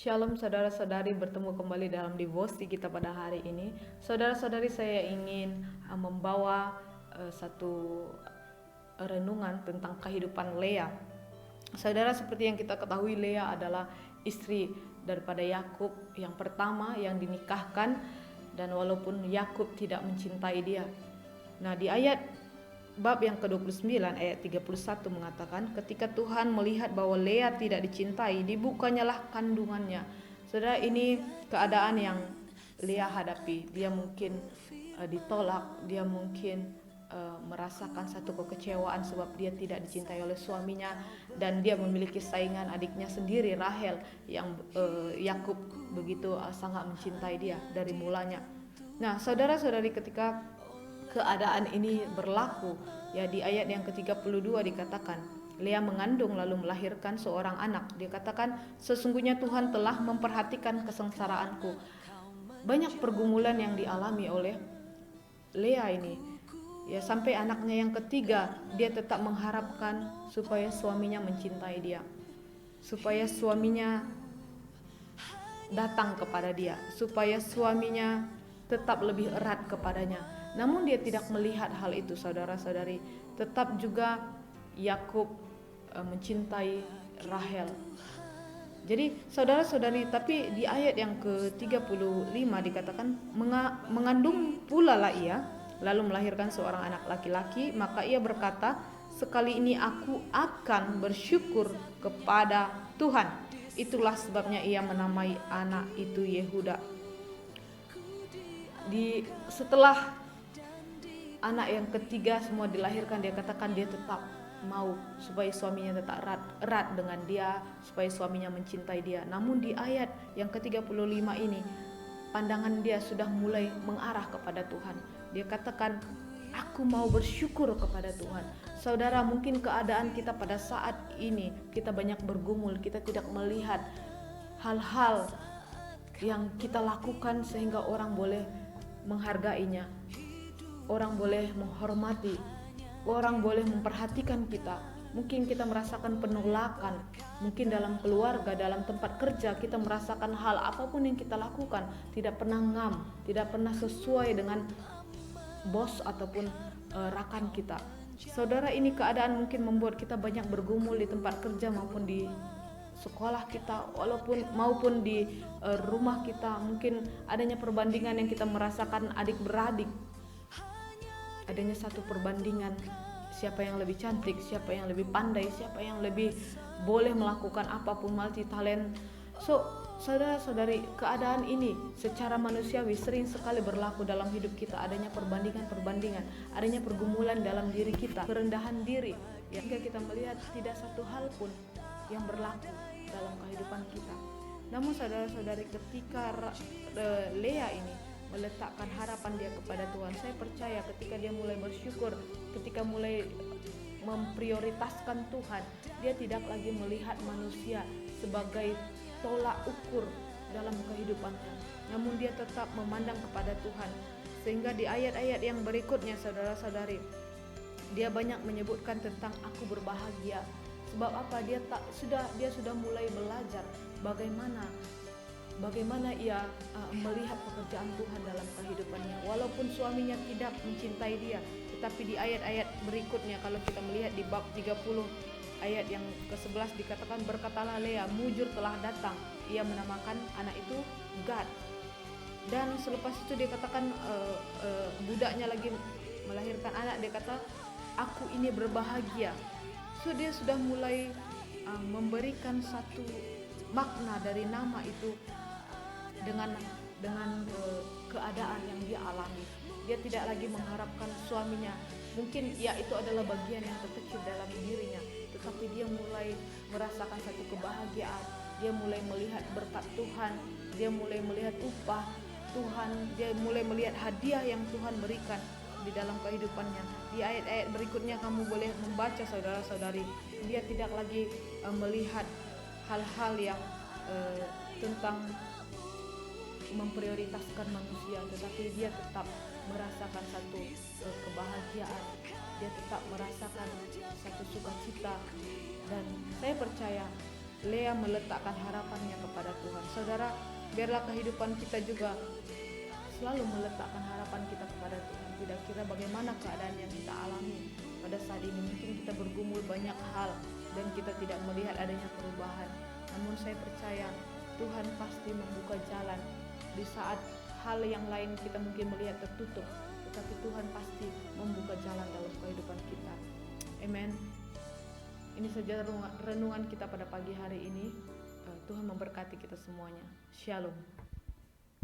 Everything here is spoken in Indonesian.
Shalom saudara-saudari, bertemu kembali dalam devosi kita pada hari ini. Saudara-saudari, saya ingin membawa satu renungan tentang kehidupan Lea. Saudara, seperti yang kita ketahui, Lea adalah istri daripada Yakub yang pertama yang dinikahkan, dan walaupun Yakub tidak mencintai dia. Nah, di ayat bab yang ke-29 ayat 31 mengatakan, ketika Tuhan melihat bahwa Lea tidak dicintai, dibukanyalah kandungannya. Saudara, ini keadaan yang Lea hadapi. Dia mungkin ditolak, dia mungkin merasakan satu kekecewaan sebab dia tidak dicintai oleh suaminya, dan dia memiliki saingan adiknya sendiri, Rahel, yang Yakub begitu sangat mencintai dia dari mulanya. Nah, saudara-saudari, ketika keadaan ini berlaku, ya, di ayat yang ke-32 dikatakan, Lea mengandung lalu melahirkan seorang anak. Dia katakan, sesungguhnya Tuhan telah memperhatikan kesengsaraanku. Banyak pergumulan yang dialami oleh Lea ini, ya, sampai anaknya yang ketiga dia tetap mengharapkan supaya suaminya mencintai dia, supaya suaminya datang kepada dia, supaya suaminya tetap lebih erat kepadanya. Namun dia tidak melihat hal itu, saudara-saudari. Tetap juga Yakub mencintai Rahel. Jadi saudara-saudari, tapi di ayat yang ke-35 dikatakan, mengandung pula lah ia, lalu melahirkan seorang anak laki-laki. Maka ia berkata, sekali ini aku akan bersyukur kepada Tuhan. Itulah sebabnya ia menamai anak itu Yehuda. Setelah anak yang ketiga semua dilahirkan, dia katakan dia tetap mau supaya suaminya tetap erat dengan dia, supaya suaminya mencintai dia. Namun di ayat yang ke-35 ini, pandangan dia sudah mulai mengarah kepada Tuhan. Dia katakan, aku mau bersyukur kepada Tuhan. Saudara, mungkin keadaan kita pada saat ini, kita banyak bergumul, kita tidak melihat hal-hal yang kita lakukan sehingga orang boleh menghargainya, orang boleh menghormati, orang boleh memperhatikan kita. Mungkin kita merasakan penolakan, mungkin dalam keluarga, dalam tempat kerja, kita merasakan hal apapun yang kita lakukan tidak pernah ngam, tidak pernah sesuai dengan bos ataupun rakan kita. Saudara, ini keadaan mungkin membuat kita banyak bergumul di tempat kerja maupun di sekolah kita, maupun di rumah kita. Mungkin adanya perbandingan yang kita merasakan adik beradik, adanya satu perbandingan, siapa yang lebih cantik, siapa yang lebih pandai, siapa yang lebih boleh melakukan apapun, multi talent. So, saudara-saudari, keadaan ini secara manusiawi sering sekali berlaku dalam hidup kita. Adanya perbandingan, adanya pergumulan dalam diri kita, kerendahan diri, hingga kita melihat tidak satu hal pun yang berlaku dalam kehidupan kita. Namun saudara-saudari, ketika Lea ini meletakkan harapan dia kepada Tuhan, saya percaya ketika dia mulai bersyukur, ketika mulai memprioritaskan Tuhan, dia tidak lagi melihat manusia sebagai tolak ukur dalam kehidupannya, namun dia tetap memandang kepada Tuhan. Sehingga di ayat-ayat yang berikutnya, saudara-saudari, dia banyak menyebutkan tentang aku berbahagia. Sebab apa? Dia sudah mulai belajar bagaimana ia melihat pekerjaan Tuhan dalam kehidupannya. Walaupun suaminya tidak mencintai dia, tetapi di ayat-ayat berikutnya, kalau kita melihat di bab 30 ayat yang ke-11 dikatakan, berkatalah Lea, mujur telah datang, ia menamakan anak itu Gad. Dan selepas itu dia katakan, budaknya lagi melahirkan anak, dia kata, aku ini berbahagia. So dia sudah mulai memberikan satu makna dari nama itu dengan keadaan yang dia alami. Dia tidak lagi mengharapkan suaminya, mungkin ya itu adalah bagian yang terkecil dalam dirinya, tetapi dia mulai merasakan satu kebahagiaan. Dia mulai melihat berkat Tuhan, dia mulai melihat upah Tuhan, dia mulai melihat hadiah yang Tuhan berikan di dalam kehidupannya. Di ayat-ayat berikutnya kamu boleh membaca, saudara-saudari, dia tidak lagi melihat hal-hal yang tentang memprioritaskan manusia, tetapi dia tetap merasakan satu kebahagiaan, dia tetap merasakan satu sukacita. Dan saya percaya Lea meletakkan harapannya kepada Tuhan. Saudara, biarlah kehidupan kita juga selalu meletakkan harapan kita kepada Tuhan. Tidak kira bagaimana keadaan yang kita alami pada saat ini. Mungkin kita bergumul banyak hal dan kita tidak melihat adanya perubahan. Namun saya percaya Tuhan pasti membuka jalan di saat hal yang lain kita mungkin melihat tertutup, tetapi Tuhan pasti membuka jalan dalam kehidupan kita. Amen. Ini saja renungan kita pada pagi hari ini. Tuhan memberkati kita semuanya. Shalom.